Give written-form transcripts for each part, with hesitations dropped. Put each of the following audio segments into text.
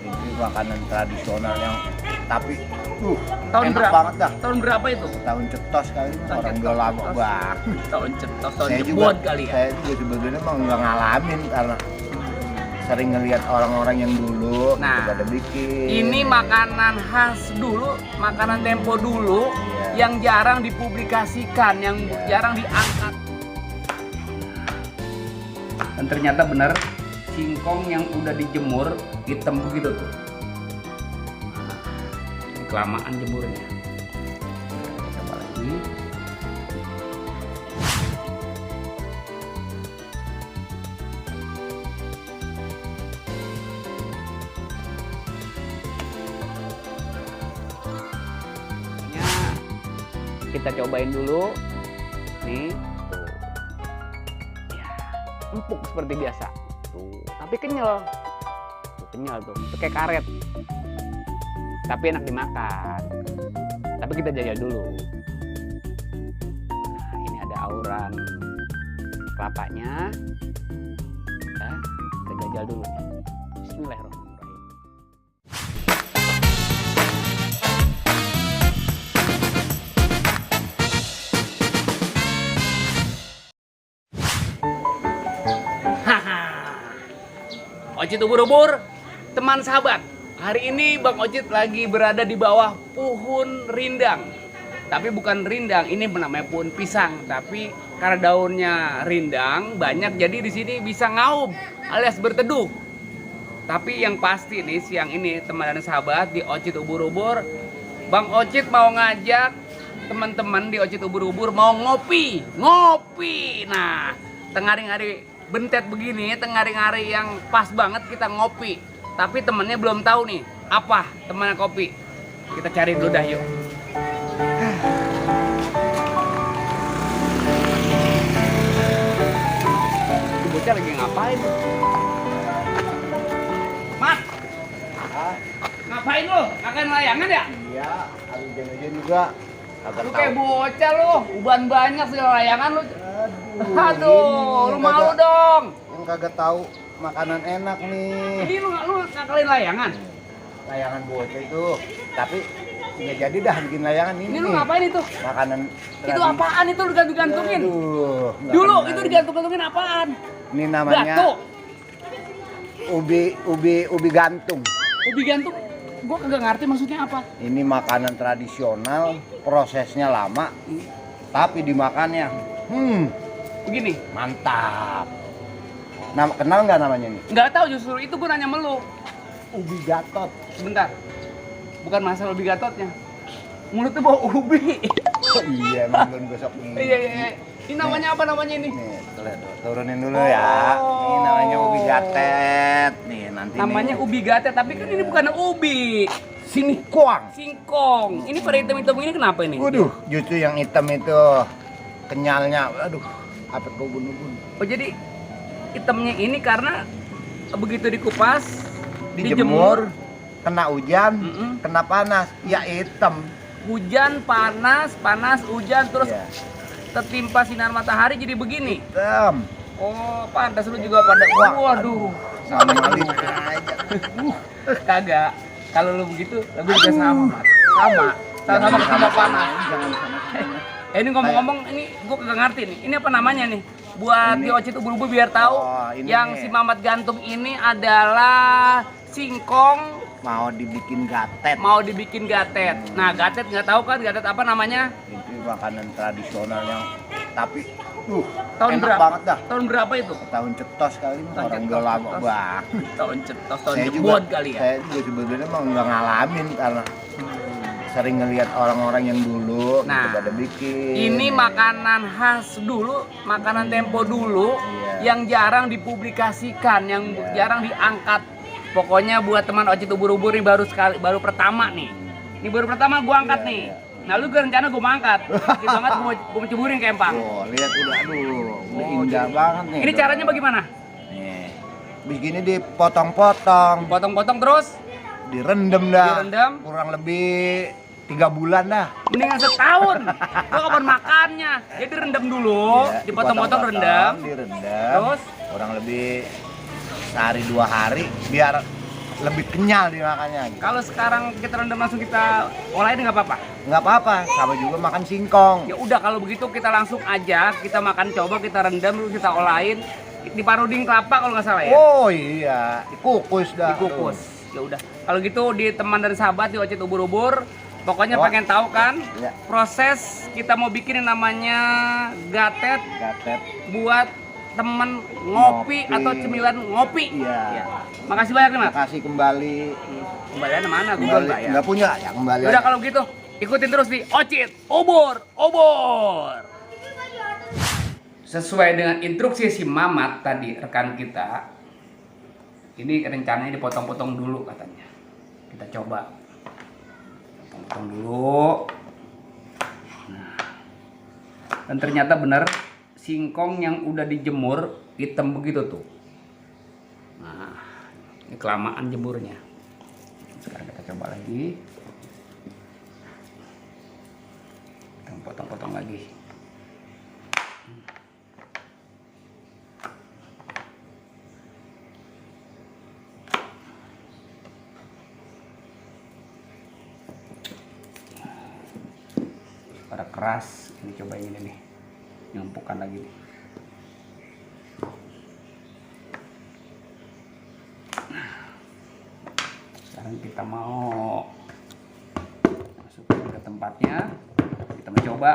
Ini makanan tradisional yang tapi Tahun enak berapa? banget dah. Tahun berapa itu? Tahun cetos kali ini Tahun orang cetos, udah lama cetos. banget. Tahun cetos, tahun Saya juga, jebot kali ya. saya juga sebetulnya emang nggak ngalamin karena sering ngelihat orang-orang yang dulu Nah, pada bikin. Ini makanan khas dulu, makanan tempo dulu Iya. yang jarang dipublikasikan, yang Iya. jarang diangkat. Dan ternyata benar singkong yang udah dijemur hitam begitu tuh. Kelamaan jemurnya. Coba lagi. Kita cobain dulu nih tuh ya, empuk seperti biasa tuh, tapi kenyal tuh, kenyal tuh kayak karet, tapi enak dimakan. Tapi kita jajal dulu. Nah, ini ada auran kelapanya ya, kita jajal dulu nih. Bismillahirrahmanirrahim. Ocit ubur-ubur, teman sahabat. Hari ini Bang Ocit lagi berada di bawah pohon rindang. Tapi bukan rindang, ini namanya pohon pisang. Tapi karena daunnya rindang banyak, jadi di sini bisa ngaum alias berteduh. Tapi yang pasti nih siang ini teman dan sahabat di Ocit ubur-ubur, Bang Ocit mau ngajak teman-teman di Ocit ubur-ubur mau ngopi. Nah, tengah hari bentet begini, tengah hari yang pas banget kita ngopi. Tapi temennya belum tahu nih apa temannya kopi. Kita cari dulu dah yuk. Itu bocah lagi ngapain? Mas, ngapain lo? Kakak layangan ya? Iya, habis hujan juga kagak Lu tahu. kayak bocah lo, uban banyak segala layangan lu. ini Aduh, lu malu kagak- dong. Yang kagak tahu makanan enak nih. Ini lu ngakalin layangan. Layangan bocah itu, tapi nggak jadi dah bikin layangan ini. Ini lu nih. ngapain itu? Makanan Itu apaan itu lu gantung-gantungin? Aduh, nggak Dulu kenal. itu digantung-gantungin apaan? Ini namanya Batu. ubi gantung. Ubi gantung. Gua kagak ngerti maksudnya apa. Ini makanan tradisional, prosesnya lama, tapi dimakannya, Begini. mantap. Kenal nggak namanya ini? Nggak tahu justru itu gua nanya sama lu. Ubi gatot. Sebentar. Bukan masalah ubi gatotnya. Mulut tuh bau ubi. Oh iya, emang belum gosok nih. Iya. Ini namanya apa namanya ini? Nih, turunin dulu ya. Ini namanya ubi gatet. Nih, nanti Namanya nih. ubi gatet, tapi kan ini bukan ubi. Singkong. Singkong. Ini pada hitam-hitam ini kenapa ini? Waduh, justru yang hitam itu kenyalnya. Aduh, apa kau bunuh-bunuh. Oh jadi hitamnya ini karena begitu dikupas, Dijemur, kena hujan, Mm-mm. kena panas, ya hitam. hujan, panas, hujan, terus Iya, tertimpa sinar matahari jadi begini. hitam. Oh, pantas lu juga pada. Waduh, Sama malin aja. kagak. Kalau lu begitu, lu juga sama. Sama panas. Jangan sama. Ini ngomong-ngomong, ini gua kagak ngerti nih. Ini apa namanya nih? Buat Ini- di Ocit ubur-ubur biar tahu, Oh, ini yang nih. si Mamat gantung ini adalah singkong Mau dibikin gatet. mau dibikin gatet. Nah, gatet nggak tahu kan gatet apa namanya? Ini makanan tradisional yang tapi Tahun enak berapa? banget dah. Tahun berapa itu? Tahun cetos kali ini Tahun orang cetos, udah lama cetos. banget. Tahun cetos, tahun Saya juga, jebot kali ya. saya juga sebetulnya emang nggak ngalamin karena sering ngelihat orang-orang yang dulu Nah, pada bikin. Ini makanan khas dulu, makanan tempo dulu Iya. yang jarang dipublikasikan, yang Iya. jarang diangkat. Pokoknya buat teman Ocit ubur-ubur nih baru pertama nih. Ini baru pertama gua angkat Iya, nih. iya. Nah, lu gue rencana gua mau angkat. Gitu banget gua mau ceburin ke empang. Oh, lihat udah, aduh, udah Oh, indah jadi- banget nih. Ini caranya bagaimana? Nih, begini dipotong-potong, Potong-potong terus direndam dah. Direndam. Kurang lebih 3 bulan dah. mendingan setahun. Gua kapan makannya? Jadi rendam dulu, Iya, dipotong-potong rendam. direndam. Terus? Kurang lebih sehari 2 hari biar lebih kenyal dimakannya gitu. Kalau sekarang kita rendam langsung kita olahin nggak apa-apa? Nggak apa-apa, sama juga makan singkong. Ya udah kalau begitu kita langsung aja kita makan, coba kita rendam dulu, kita olahin di paruding kelapa kalau nggak salah ya. Oh iya, dikukus dah. Dikukus. Ya udah. Kalau gitu di teman dan sahabat di Ocit Ubur-ubur, pokoknya pengen tahu kan Ya. proses kita mau bikin yang namanya gatet Gatet. buat temen ngopi Ngopi. atau cemilan ngopi. Iya. Ya. Makasih banyak nih Mas. Makasih kembali. Kembaliannya mana? Gue belum Kembali bayar. nggak punya ya kembali. Udah aja. kalau gitu ikutin terus di Ocit Ubur-ubur. Sesuai dengan instruksi si Mamat tadi rekan kita, ini rencananya dipotong-potong dulu katanya. Kita coba potong-potong dulu. Nah, dan ternyata benar singkong yang udah dijemur hitam begitu tuh. Nah, ini kelamaan jemurnya. Sekarang kita coba lagi. Kita potong-potong lagi. Pada keras, ini coba ini nih, nyempukan lagi nih. Sekarang kita mau masukin ke tempatnya, kita mencoba.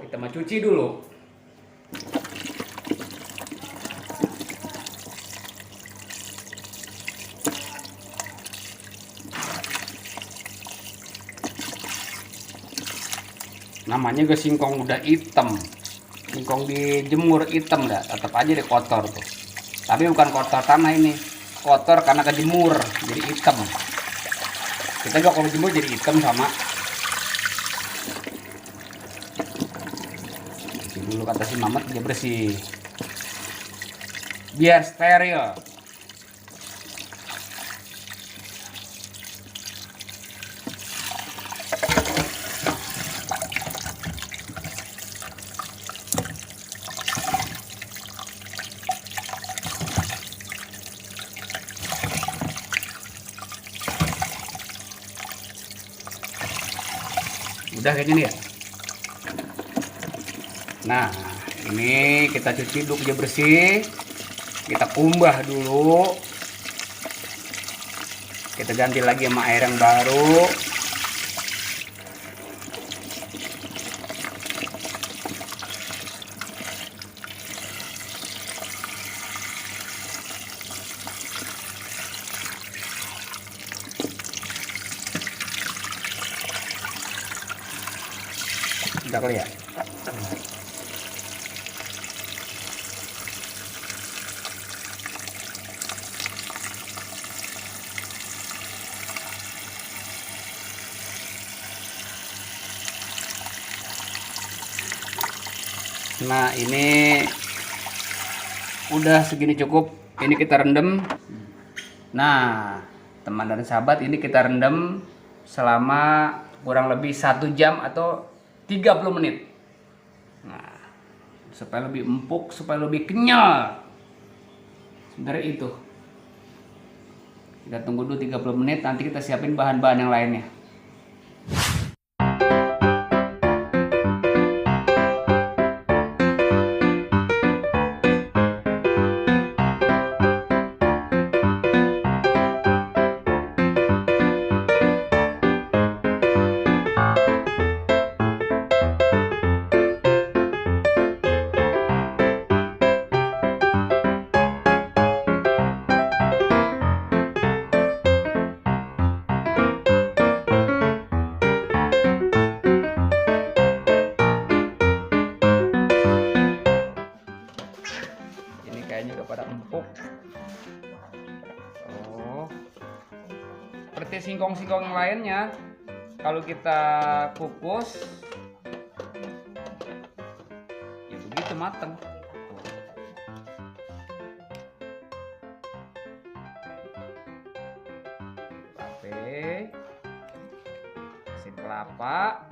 Kita mau cuci dulu. Namanya juga singkong udah hitam, singkong dijemur hitam dah, tetap aja deh kotor tuh. Tapi bukan kotor tanah ini, kotor karena kejemur jadi hitam. Kita juga kalau jemur jadi hitam sama. Bersih dulu kata si Mamat, dia bersih biar steril. Udah kayaknya nih ya. Nah, ini kita cuci dulu biar bersih. Kita kumbah dulu. Kita ganti lagi sama air yang baru. Udah kali ya. Nah, ini udah segini cukup. Ini kita rendam. Nah, teman dan sahabat, ini kita rendam selama kurang lebih 1 jam atau 30 menit. Nah, supaya lebih empuk, supaya lebih kenyal. Sebenarnya itu. Kita tunggu dulu 30 menit, nanti kita siapin bahan-bahan yang lainnya. Kayaknya udah pada empuk. Oh, seperti singkong-singkong yang lainnya, kalau kita kukus ya begitu mateng. Oke, asin kelapa.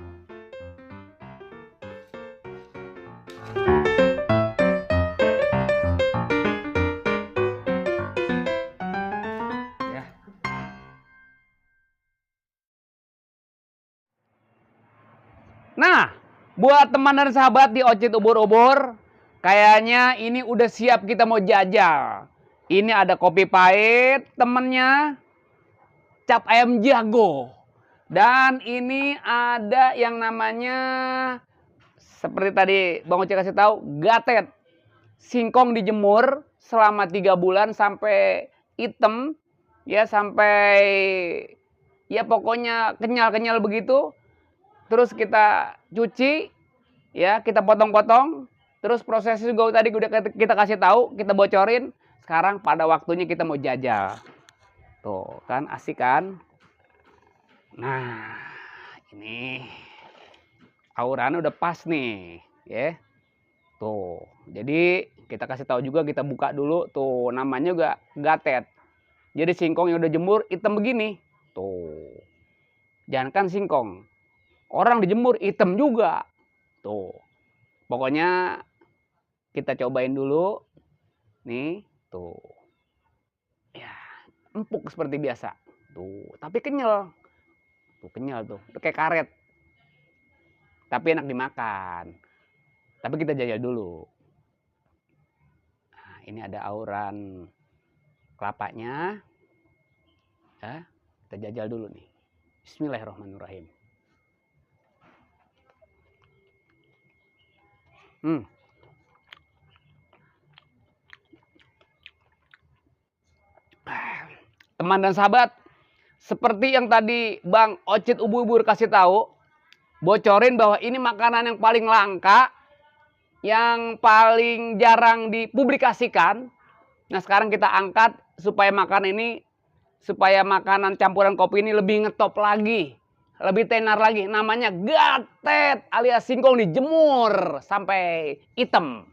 Nah, buat teman dan sahabat di Ocit Ubur-Ubur, kayaknya ini udah siap kita mau jajal. Ini ada kopi pahit, temennya cap ayam jago. Dan ini ada yang namanya, seperti tadi Bang Ocit kasih tahu, gatet. Singkong dijemur selama 3 bulan sampai hitam, ya sampai ya pokoknya kenyal-kenyal begitu. Terus kita cuci, ya kita potong-potong. Terus prosesnya juga tadi udah kita kasih tahu, kita bocorin. Sekarang pada waktunya kita mau jajal. Tuh kan asik kan? Nah, ini auranya udah pas nih, ya. Tuh, jadi kita kasih tahu juga, kita buka dulu. Tuh, namanya juga gatet. Jadi singkong yang udah jemur hitam begini. Tuh. Jangankan singkong, orang dijemur hitam juga. Tuh. Pokoknya kita cobain dulu. Nih, tuh. Ya, empuk seperti biasa. Tuh, tapi kenyal. Tuh, kenyal tuh. Udah kayak karet. Tapi enak dimakan. Tapi kita jajal dulu. Nah, ini ada auran kelapanya. Ya, kita jajal dulu nih. Bismillahirrahmanirrahim. Teman dan sahabat, seperti yang tadi Bang Ocit Ubur-Ubur kasih tahu, bocorin bahwa ini makanan yang paling langka, yang paling jarang dipublikasikan. Nah, sekarang kita angkat supaya makanan campuran kopi ini lebih ngetop lagi, lebih tenar lagi. Namanya gatet alias singkong dijemur sampai hitam.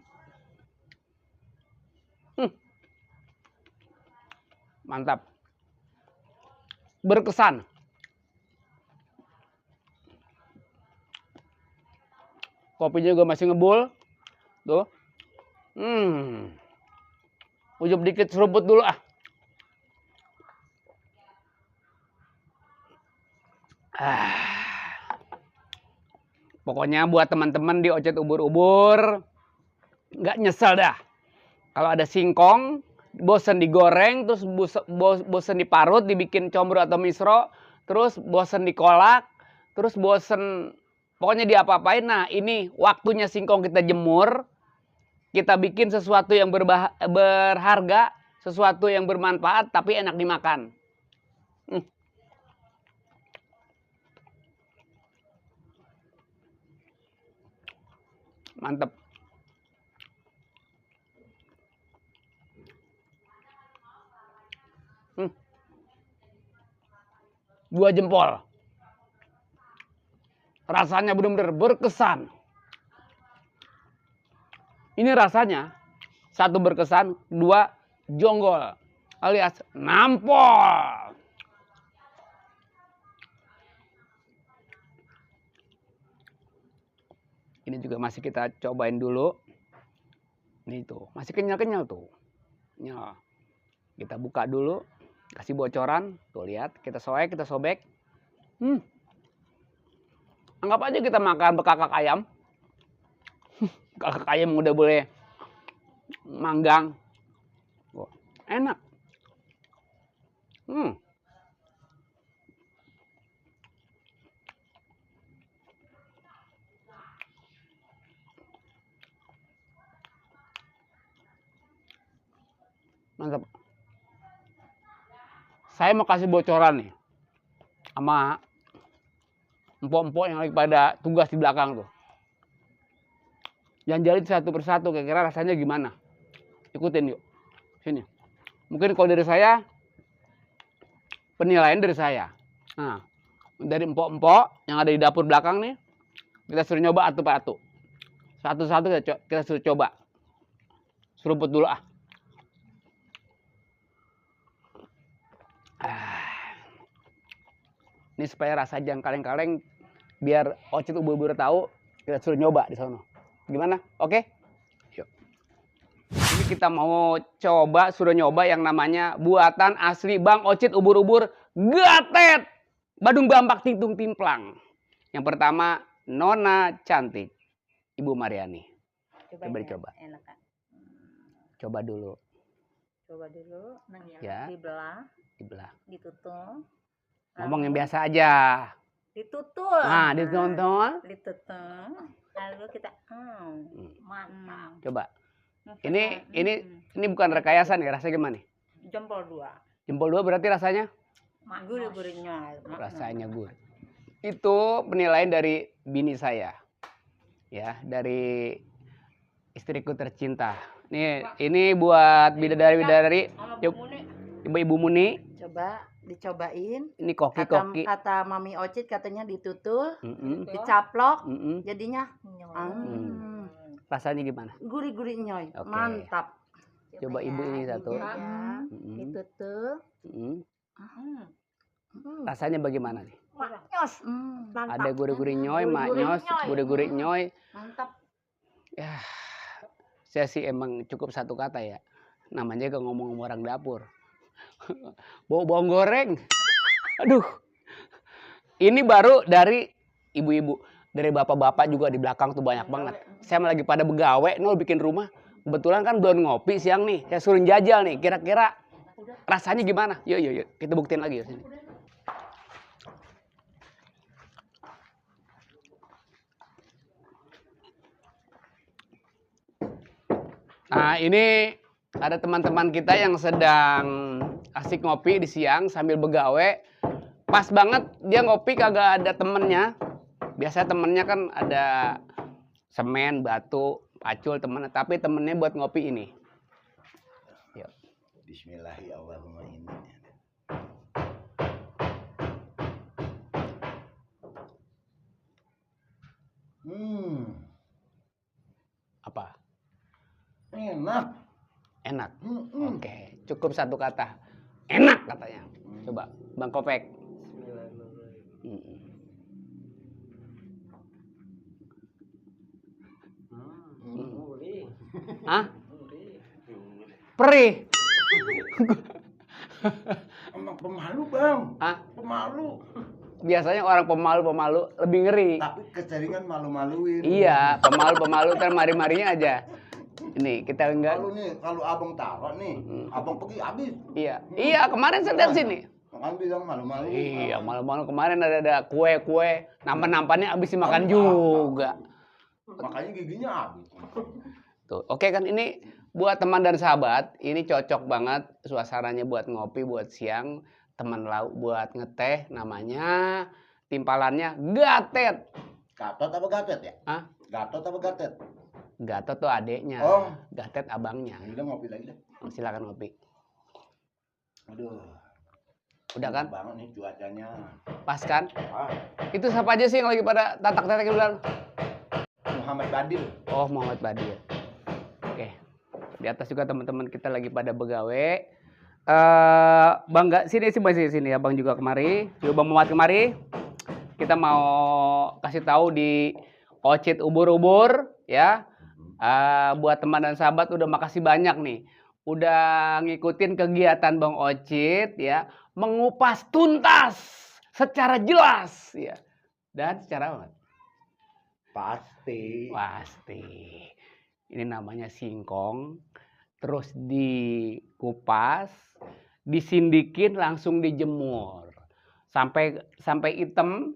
Mantap. Berkesan. Kopinya juga masih ngebul. Tuh. Ujup dikit seruput dulu ah. Pokoknya buat teman-teman di Ocit Ubur-Ubur, nggak nyesel dah. Kalau ada singkong, bosen digoreng, terus bosen diparut, dibikin combro atau misro, terus bosen dikolak, terus bosen pokoknya diapa-apain. Nah, ini waktunya singkong kita jemur, kita bikin sesuatu yang berharga, sesuatu yang bermanfaat, tapi enak dimakan. Mantep. Dua jempol. Rasanya benar-benar berkesan. Ini rasanya, satu berkesan, dua jonggol alias nampol. Ini juga masih kita cobain dulu. Ini tuh, masih kenyal-kenyal tuh. Ya. Kita buka dulu, kasih bocoran. Tuh lihat, kita sobek. Anggap aja kita makan bekakak ayam. Bekakak ayam udah boleh manggang. Oh, enak. Mantap. Saya mau kasih bocoran nih sama empok-empok yang lagi pada tugas di belakang tuh. Janjalin satu persatu kira-kira rasanya gimana. Ikutin yuk. Sini. Mungkin kalau dari saya, penilaian dari saya. Nah, dari empok-empok yang ada di dapur belakang nih, kita suruh nyoba atu per atu. Satu-satu kita suruh coba. Seruput dulu ah. Ini supaya rasa jangan kaleng-kaleng, biar Ocit Ubur-Ubur tahu, kita suruh nyoba di sana. Gimana? Oke? Yuk. Ini kita mau coba, suruh nyoba yang namanya buatan asli Bang Ocit Ubur-Ubur, gatet Badung Bambak Tingtung Timplang. Yang pertama, Nona cantik, Ibu Mariani. Coba Coba dicoba. enak kan? Coba dulu, Coba dulu. Nah, Ya. dibelah, dibelah. ditutul. Ngomong yang Lalu biasa aja. Ditutul. Nah, ditonton. Ditutul. Lalu kita mantap. Coba. Nah, Ini kita, ini bukan rekayasa nih, rasanya gimana nih? jempol 2. Jempol 2 berarti rasanya? Gurih-gurihnya. Rasanya gurih. Itu penilaian dari bini saya. Ya, dari istriku tercinta. Nih, ini buat bidadari-bidadari. Ibu Muni, Coba dicobain. ini koki-koki. Kata Mami Ocit katanya ditutul, Mm-mm, dicaplok, mm-mm. jadinya Rasanya gimana? gurih-gurih nyoy. Oke. Mantap. Coba ibu ini satu. Ya, Mm-mm, ditutul. mm-mm. Hmm. Rasanya bagaimana nih? Maknyos. Mantap. Ada gurih-gurih nyoy, Gurih-gurih maknyos, nyoy. gurih-gurih nyoy. Mantap. Ya, saya sih emang cukup satu kata ya. Namanya juga ngomong orang dapur. Bau bawang goreng. Aduh. Ini baru dari ibu-ibu. Dari bapak-bapak juga di belakang tuh banyak banget. Saya lagi pada begawe, nol bikin rumah. Kebetulan kan belum ngopi siang nih. Saya suruh jajal nih. Kira-kira rasanya gimana? Yuk. Kita buktiin lagi. Sini. Nah, ini ada teman-teman kita yang sedang asik ngopi di siang sambil begawe. Pas banget dia ngopi kagak ada temennya. Biasanya temennya kan ada semen, batu, pacul temennya. Tapi temennya buat ngopi ini. Yuk. Bismillahirrahmanirrahim. Apa? Enak. Enak. Oke, cukup satu kata. Enak katanya. Coba, Bang Kopek. Hah? Perih. Emang pemalu bang. Hah? Pemalu. Biasanya orang pemalu-pemalu lebih ngeri. Tapi keseringan malu-maluin. Iya, pemalu-pemalu kan mari-marinya aja. Ini kita enggak. Kalau nih, kalau abang taruh nih, abang pergi habis. Iya, kemarin saya lihat sini. Makanya bilang malu-malu. Iya, malu-malu kemarin ada kue-kue, nampan-nampannya habis dimakan juga. Makanya giginya habis. Tuh, oke kan ini buat teman dan sahabat, ini cocok banget suasananya buat ngopi, buat siang, teman lauk buat ngeteh, namanya timpalannya Gatet. Gatot apa gatet ya? Hah? Gatot apa gatet? Gatot tuh adeknya, Oh. Gatet abangnya. Udah ngopi lagi deh. Silakan ngopi. Aduh. Udah kan? Banget nih cuacanya. Pas kan? Ah, Itu siapa aja sih yang lagi pada tatak-tatak di belakang? Muhammad Badil. Oh, Muhammad Badil. Oke. Di atas juga teman-teman kita lagi pada begawe. Bang nggak sini sini ya Bang juga kemari. Coba Bang Muhammad kemari. Kita mau kasih tahu di Ocit Ubur-ubur ya. Buat teman dan sahabat udah makasih banyak nih. Udah ngikutin kegiatan Bang Ocit ya, mengupas tuntas secara jelas ya. Dan secara apa? Pasti. Ini namanya singkong. Terus dikupas, disindikin langsung dijemur. Sampai hitam.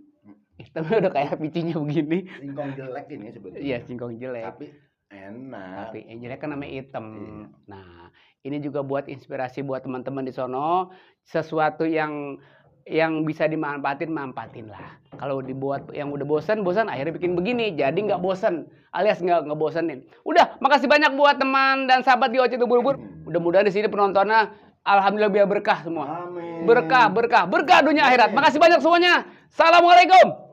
Hitamnya udah kayak bicinya begini. Singkong jelek ini sebetulnya. Iya, singkong jelek. Tapi enak. Tapi yang jelek kan namanya hitam. Iya. Nah, ini juga buat inspirasi buat teman-teman di sono. Sesuatu yang bisa manfaatin lah. Kalau dibuat yang udah bosan akhirnya bikin begini. Jadi nggak bosan, alias nggak ngebosenin. Udah, makasih banyak buat teman dan sahabat di Ocit Ubur-ubur. Mudah-mudahan di sini penontonnya alhamdulillah biar berkah semua. Amin. Berkah dunia akhirat. Makasih banyak semuanya. Assalamualaikum.